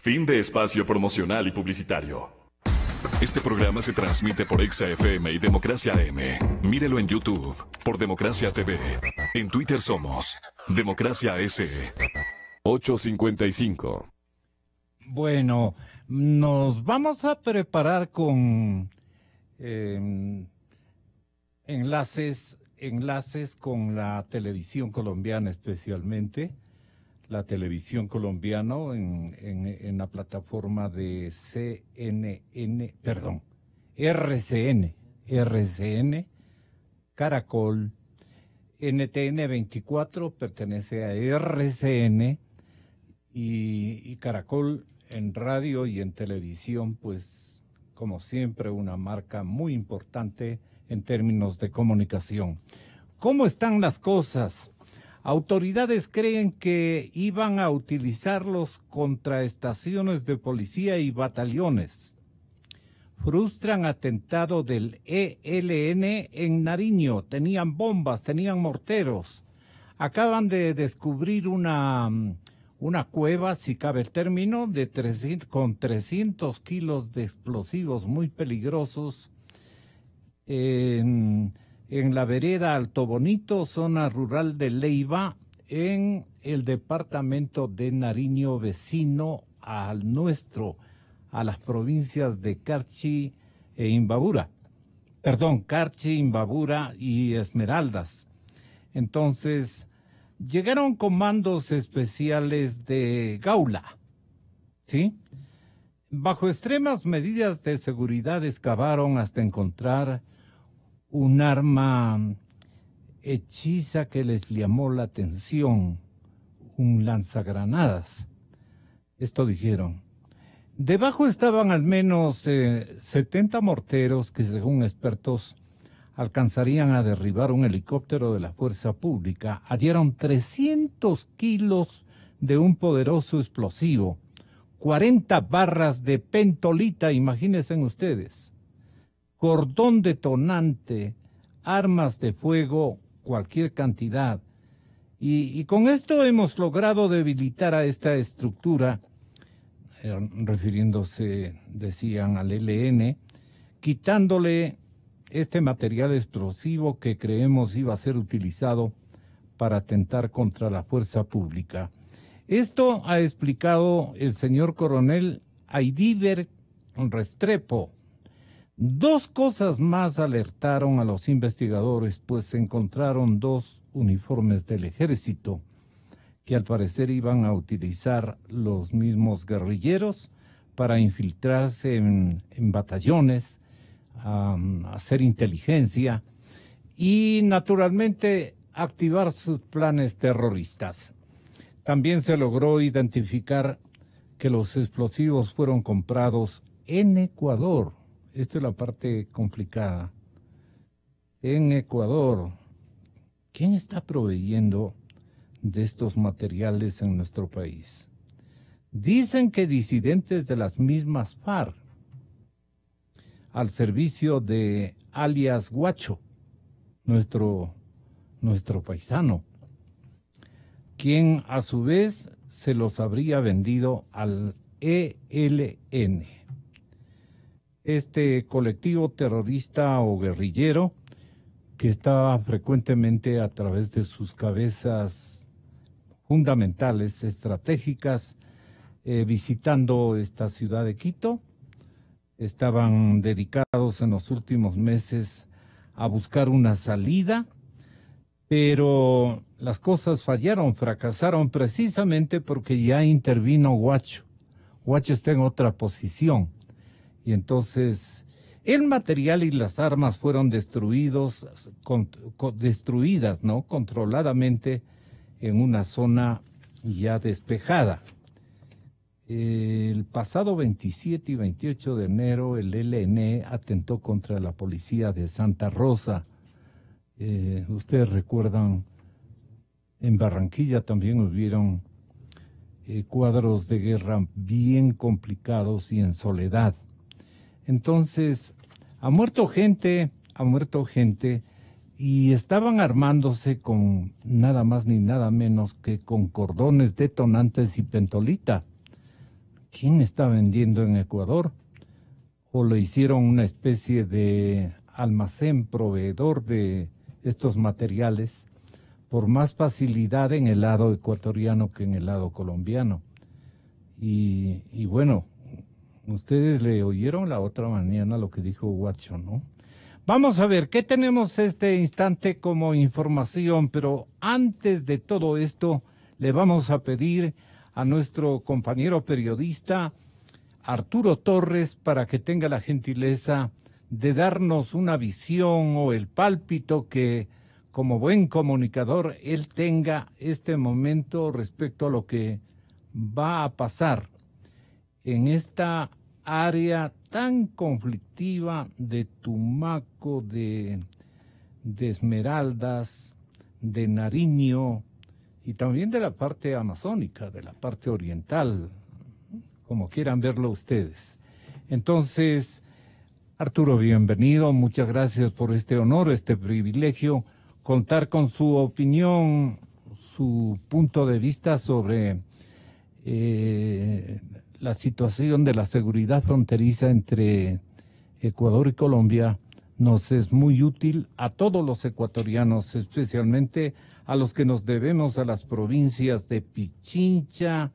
Fin de espacio promocional y publicitario. Este programa se transmite por Exa FM y Democracia AM. Mírelo en YouTube por Democracia TV. En Twitter somos Democracia S. 8:55. Bueno, nos vamos a preparar con enlaces con la televisión colombiana, especialmente la televisión colombiana en la plataforma de RCN, Caracol, NTN 24 pertenece a RCN y Caracol en radio y en televisión, pues como siempre una marca muy importante en términos de comunicación. ¿Cómo están las cosas? Autoridades creen que iban a utilizarlos contra estaciones de policía y batallones. Frustran atentado del ELN en Nariño. Tenían bombas, tenían morteros. Acaban de descubrir una cueva, si cabe el término, con 300 kilos de explosivos muy peligrosos en la vereda Alto Bonito, zona rural de Leiva, en el departamento de Nariño, vecino al nuestro, a las provincias de Carchi e Imbabura. Carchi, Imbabura y Esmeraldas. Entonces, llegaron comandos especiales de Gaula, ¿sí? Bajo extremas medidas de seguridad excavaron hasta encontrar un arma hechiza que les llamó la atención, un lanzagranadas. Esto dijeron. Debajo estaban al menos 70 morteros que, según expertos, alcanzarían a derribar un helicóptero de la fuerza pública. Hallaron 300 kilos de un poderoso explosivo, 40 barras de pentolita, imagínense ustedes, cordón detonante, armas de fuego, cualquier cantidad. Y con esto hemos logrado debilitar a esta estructura, refiriéndose, decían, al ELN, quitándole este material explosivo que creemos iba a ser utilizado para atentar contra la fuerza pública. Esto ha explicado el señor coronel Aidíber Restrepo. Dos cosas más alertaron a los investigadores, pues se encontraron dos uniformes del ejército que al parecer iban a utilizar los mismos guerrilleros para infiltrarse en batallones, hacer inteligencia y naturalmente activar sus planes terroristas. También se logró identificar que los explosivos fueron comprados en Ecuador. Esta es la parte complicada. En Ecuador, ¿quién está proveyendo de estos materiales en nuestro país? Dicen que disidentes de las mismas FARC, al servicio de alias Guacho, nuestro paisano, quien a su vez se los habría vendido al ELN. Este colectivo terrorista o guerrillero que estaba frecuentemente a través de sus cabezas fundamentales, estratégicas, visitando esta ciudad de Quito, estaban dedicados en los últimos meses a buscar una salida, pero las cosas fallaron, fracasaron precisamente porque ya intervino Guacho. Guacho está en otra posición. Y entonces el material y las armas fueron destruidas, ¿no? Controladamente en una zona ya despejada. El pasado 27 y 28 de enero el ELN atentó contra la policía de Santa Rosa. Ustedes recuerdan, en Barranquilla también hubieron cuadros de guerra bien complicados y en soledad. Entonces, ha muerto gente y estaban armándose con nada más ni nada menos que con cordones detonantes y pentolita, quién está vendiendo en Ecuador, o le hicieron una especie de almacén proveedor de estos materiales por más facilidad en el lado ecuatoriano que en el lado colombiano. Y bueno, ustedes le oyeron la otra mañana lo que dijo Guacho, ¿no? Vamos a ver, ¿qué tenemos este instante como información? Pero antes de todo esto, le vamos a pedir a nuestro compañero periodista Arturo Torres para que tenga la gentileza de darnos una visión o el pálpito que, como buen comunicador, él tenga este momento respecto a lo que va a pasar en esta área tan conflictiva de Tumaco, de Esmeraldas, de Nariño y también de la parte amazónica, de la parte oriental, como quieran verlo ustedes. Entonces, Arturo, bienvenido, muchas gracias por este honor, este privilegio, contar con su opinión, su punto de vista sobre la situación de la seguridad fronteriza entre Ecuador y Colombia. Nos es muy útil a todos los ecuatorianos, especialmente a los que nos debemos a las provincias de Pichincha,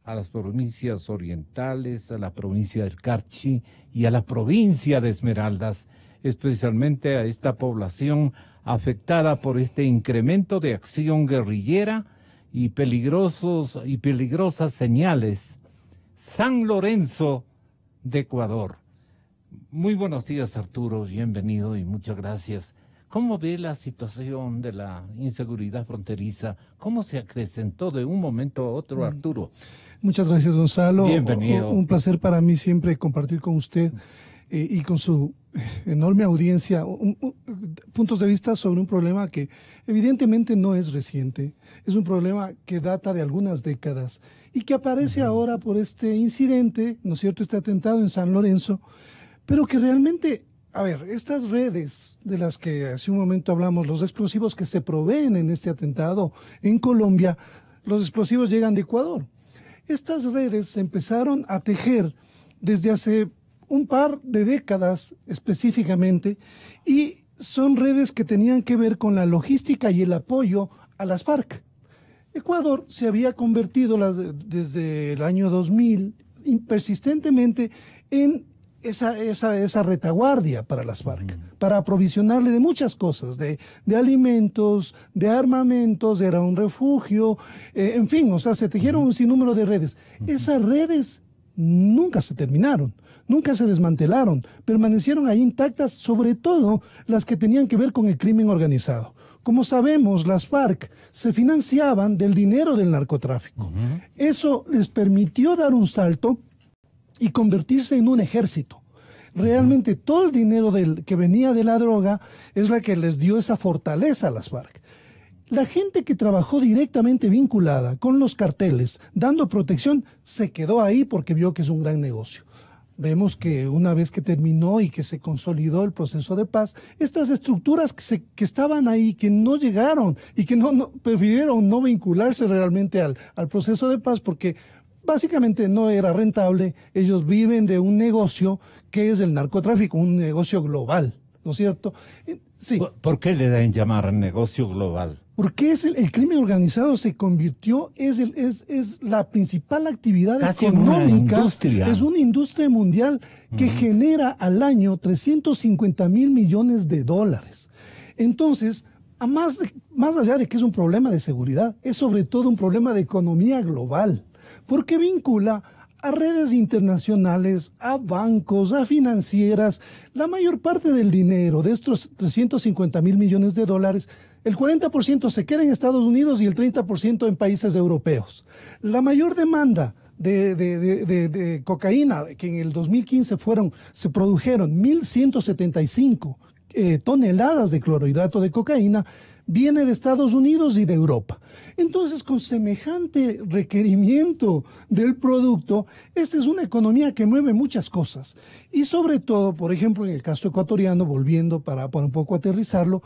a las provincias orientales, a la provincia del Carchi y a la provincia de Esmeraldas, especialmente a esta población afectada por este incremento de acción guerrillera y peligrosas señales. San Lorenzo de Ecuador. Muy buenos días, Arturo, bienvenido y muchas gracias. ¿Cómo ve la situación de la inseguridad fronteriza? ¿Cómo se acrecentó de un momento a otro, Arturo? Muchas gracias, Gonzalo. Bienvenido. Un placer para mí siempre compartir con usted y con su enorme audiencia puntos de vista sobre un problema que evidentemente no es reciente. Es un problema que data de algunas décadas y que aparece ahora por este incidente, ¿no es cierto?, este atentado en San Lorenzo, pero que realmente... A ver, estas redes de las que hace un momento hablamos, los explosivos que se proveen en este atentado en Colombia, los explosivos llegan de Ecuador. Estas redes se empezaron a tejer desde hace un par de décadas específicamente y son redes que tenían que ver con la logística y el apoyo a las FARC. Ecuador se había convertido desde el año 2000 persistentemente en esa retaguardia para las FARC, para aprovisionarle de muchas cosas, de alimentos, de armamentos, era un refugio, en fin, o sea, se tejieron un sinnúmero de redes. Esas redes nunca se terminaron, nunca se desmantelaron, permanecieron ahí intactas, sobre todo las que tenían que ver con el crimen organizado. Como sabemos, las FARC se financiaban del dinero del narcotráfico. Eso les permitió dar un salto y convertirse en un ejército. Realmente todo el dinero que venía de la droga es la que les dio esa fortaleza a las FARC. La gente que trabajó directamente vinculada con los carteles, dando protección, se quedó ahí porque vio que es un gran negocio. Vemos que una vez que terminó y que se consolidó el proceso de paz, estas estructuras que estaban ahí, que no llegaron y que prefirieron no vincularse realmente al proceso de paz porque básicamente no era rentable. Ellos viven de un negocio que es el narcotráfico, un negocio global, ¿no es cierto? Sí. ¿Por qué le dan llamar negocio global? Porque el crimen organizado se convirtió, es la principal actividad casi económica, es una industria mundial que genera al año 350,000 millones de dólares. Entonces, más allá de que es un problema de seguridad, es sobre todo un problema de economía global. Porque vincula a redes internacionales, a bancos, a financieras. La mayor parte del dinero de estos 350,000 millones de dólares, el 40% se queda en Estados Unidos y el 30% en países europeos. La mayor demanda de cocaína, que en el 2015 se produjeron 1.175 toneladas de clorhidrato de cocaína, viene de Estados Unidos y de Europa. Entonces, con semejante requerimiento del producto, esta es una economía que mueve muchas cosas. Y sobre todo, por ejemplo, en el caso ecuatoriano, volviendo para un poco aterrizarlo,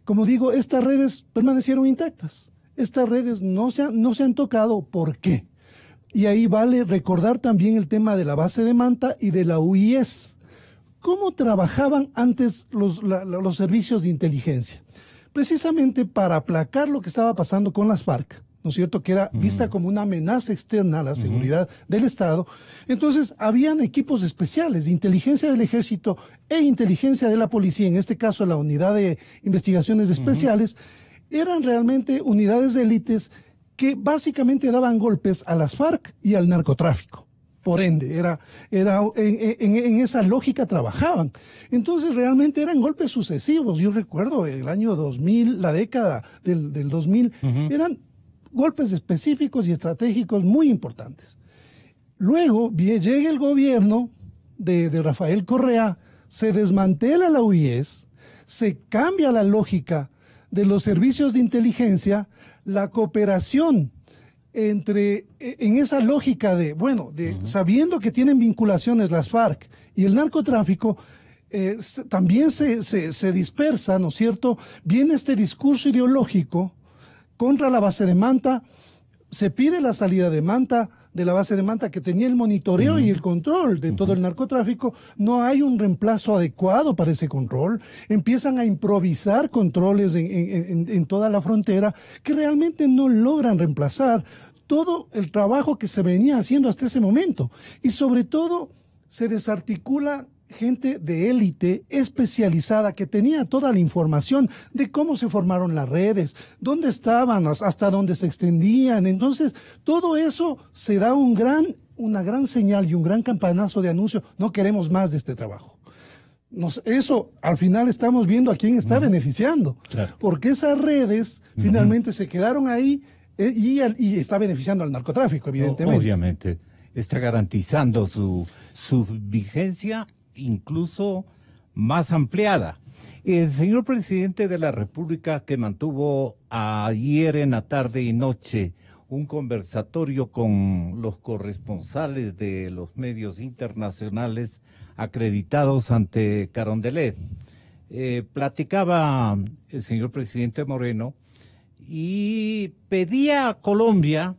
como digo, estas redes permanecieron intactas. Estas redes no se han tocado. ¿Por qué? Y ahí vale recordar también el tema de la base de Manta y de la UIS. ¿Cómo trabajaban antes los servicios de inteligencia? Precisamente para aplacar lo que estaba pasando con las FARC, ¿no es cierto?, que era vista como una amenaza externa a la seguridad del Estado. Entonces, habían equipos especiales de inteligencia del Ejército e inteligencia de la policía, en este caso la Unidad de Investigaciones Especiales, eran realmente unidades de élites que básicamente daban golpes a las FARC y al narcotráfico. Por ende, en esa lógica trabajaban. Entonces, realmente eran golpes sucesivos. Yo recuerdo el año 2000, la década del 2000, eran golpes específicos y estratégicos muy importantes. Luego llega el gobierno de Rafael Correa, se desmantela la UIS, se cambia la lógica de los servicios de inteligencia, la cooperación en esa lógica sabiendo que tienen vinculaciones las FARC y el narcotráfico, también se dispersa, ¿no es cierto? Viene este discurso ideológico contra la base de Manta, se pide la salida de Manta, de la base de Manta, que tenía el monitoreo y el control de todo el narcotráfico. No hay un reemplazo adecuado para ese control. Empiezan a improvisar controles en toda la frontera que realmente no logran reemplazar todo el trabajo que se venía haciendo hasta ese momento. Y sobre todo se desarticula gente de élite especializada que tenía toda la información de cómo se formaron las redes, dónde estaban, hasta dónde se extendían. Entonces, todo eso se da una gran señal y un gran campanazo de anuncio. No queremos más de este trabajo. Eso, al final, estamos viendo a quién está beneficiando. Claro. Porque esas redes finalmente se quedaron ahí y está beneficiando al narcotráfico, evidentemente. Obviamente. Está garantizando su vigencia, incluso más ampliada. El señor presidente de la República, que mantuvo ayer en la tarde y noche un conversatorio con los corresponsales de los medios internacionales acreditados ante Carondelet, platicaba el señor presidente Moreno y pedía a Colombia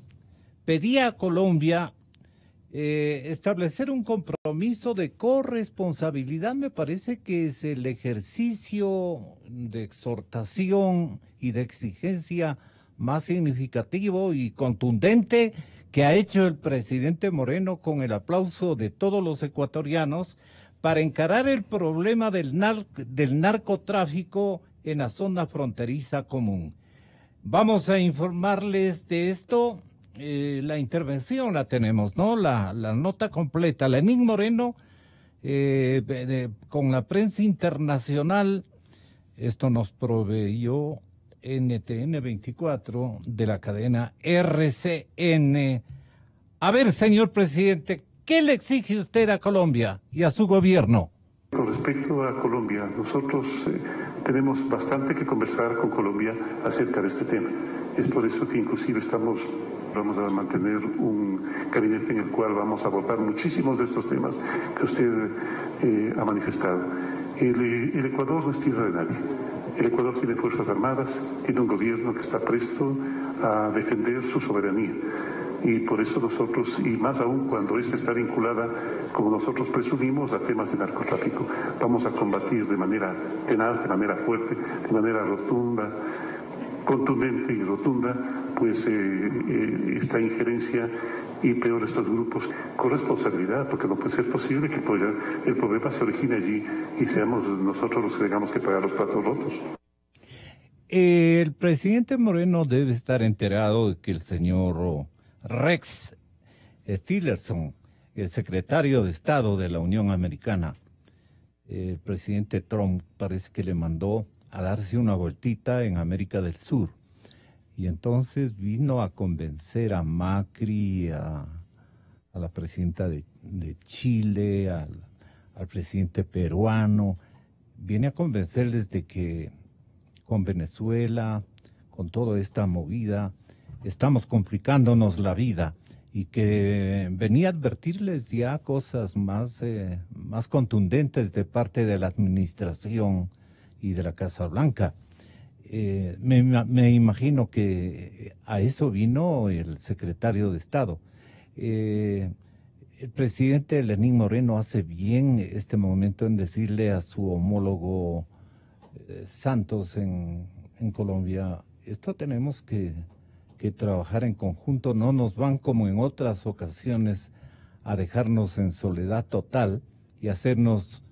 establecer un compromiso de corresponsabilidad. Me parece que es el ejercicio de exhortación y de exigencia más significativo y contundente que ha hecho el presidente Moreno, con el aplauso de todos los ecuatorianos, para encarar el problema del narcotráfico en la zona fronteriza común. Vamos a informarles de esto. La intervención la tenemos, ¿no? La nota completa. Lenín Moreno, con la prensa internacional, esto nos proveyó NTN 24 de la cadena RCN. A ver, señor presidente, ¿qué le exige usted a Colombia y a su gobierno? Con respecto a Colombia, nosotros tenemos bastante que conversar con Colombia acerca de este tema. Es por eso que inclusive vamos a mantener un gabinete en el cual vamos a abordar muchísimos de estos temas que usted ha manifestado. El Ecuador no es tierra de nadie. El Ecuador tiene fuerzas armadas, tiene un gobierno que está presto a defender su soberanía. Y por eso nosotros, y más aún cuando esta está vinculada, como nosotros presumimos, a temas de narcotráfico, vamos a combatir de manera tenaz, de manera fuerte, de manera rotunda, contundente y rotunda, pues esta injerencia y peor estos grupos con responsabilidad, porque no puede ser posible que el problema se origine allí y seamos nosotros los que tengamos que pagar los platos rotos. El presidente Moreno debe estar enterado de que el señor Rex Tillerson, el secretario de Estado de la Unión Americana, el presidente Trump parece que le mandó a darse una vueltita en América del Sur. Y entonces vino a convencer a Macri, a la presidenta de Chile, al presidente peruano. Viene a convencerles de que con Venezuela, con toda esta movida, estamos complicándonos la vida, y que venía a advertirles ya cosas más contundentes de parte de la administración y de la Casa Blanca. Me imagino que a eso vino el secretario de Estado. El presidente Lenín Moreno hace bien este momento en decirle a su homólogo Santos en Colombia, esto tenemos que trabajar en conjunto, no nos van como en otras ocasiones a dejarnos en soledad total y hacernos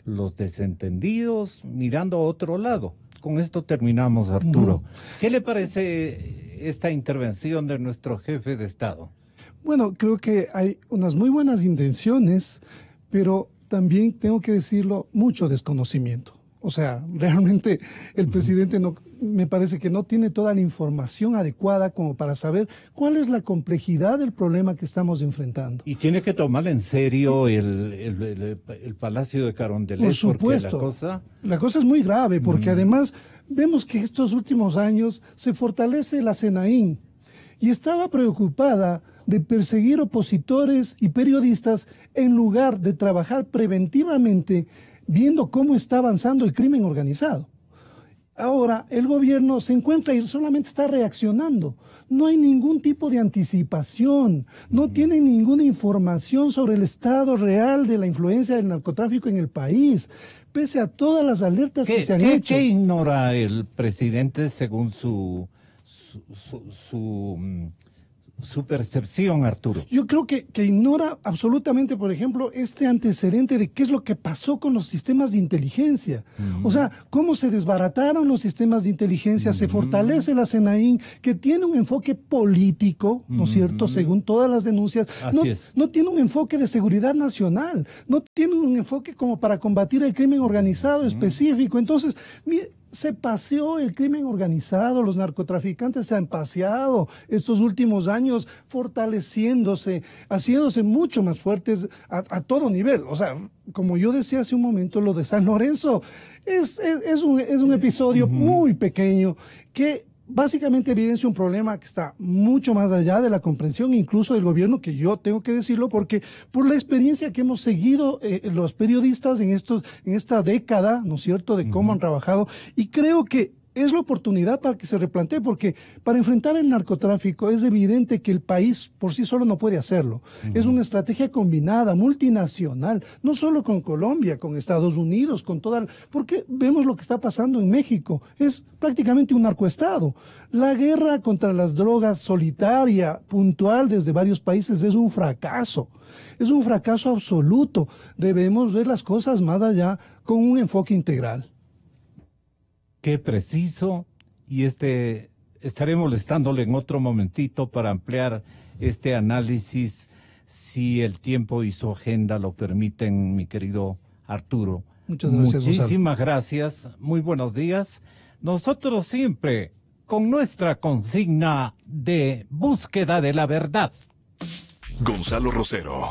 los desentendidos mirando a otro lado. Con esto terminamos, Arturo. ¿Qué le parece esta intervención de nuestro jefe de Estado? Bueno, creo que hay unas muy buenas intenciones, pero también tengo que decirlo, mucho desconocimiento. O sea, realmente el presidente me parece que no tiene toda la información adecuada como para saber cuál es la complejidad del problema que estamos enfrentando. Y tiene que tomar en serio el Palacio de Carondelet. Por supuesto. La cosa es muy grave porque además vemos que estos últimos años se fortalece la CNAIN y estaba preocupada de perseguir opositores y periodistas en lugar de trabajar preventivamente viendo cómo está avanzando el crimen organizado. Ahora el gobierno se encuentra y solamente está reaccionando. No hay ningún tipo de anticipación, no tiene ninguna información sobre el estado real de la influencia del narcotráfico en el país, pese a todas las alertas que se han hecho. ¿Qué ignora el presidente según su percepción, Arturo? Yo creo que ignora absolutamente, por ejemplo, este antecedente de qué es lo que pasó con los sistemas de inteligencia. O sea, cómo se desbarataron los sistemas de inteligencia, se fortalece la CNAIN, que tiene un enfoque político, ¿no es cierto?, según todas las denuncias. No tiene un enfoque de seguridad nacional, no tiene un enfoque como para combatir el crimen organizado específico. Entonces, se paseó el crimen organizado, los narcotraficantes se han paseado estos últimos años fortaleciéndose, haciéndose mucho más fuertes a todo nivel. O sea, como yo decía hace un momento, lo de San Lorenzo es un episodio muy pequeño que básicamente evidencia un problema que está mucho más allá de la comprensión incluso del gobierno, que yo tengo que decirlo porque por la experiencia que hemos seguido los periodistas en esta década, ¿no es cierto?, de cómo han trabajado, y creo que es la oportunidad para que se replantee, porque para enfrentar el narcotráfico es evidente que el país por sí solo no puede hacerlo. Es una estrategia combinada, multinacional, no solo con Colombia, con Estados Unidos, porque vemos lo que está pasando en México. Es prácticamente un narcoestado. La guerra contra las drogas solitaria, puntual desde varios países, es un fracaso. Es un fracaso absoluto. Debemos ver las cosas más allá con un enfoque integral. Qué preciso, y estaré molestándole en otro momentito para ampliar este análisis, si el tiempo y su agenda lo permiten, mi querido Arturo. Muchas gracias, Muchísimas gracias, muy buenos días. Nosotros siempre con nuestra consigna de búsqueda de la verdad. Gonzalo Rosero.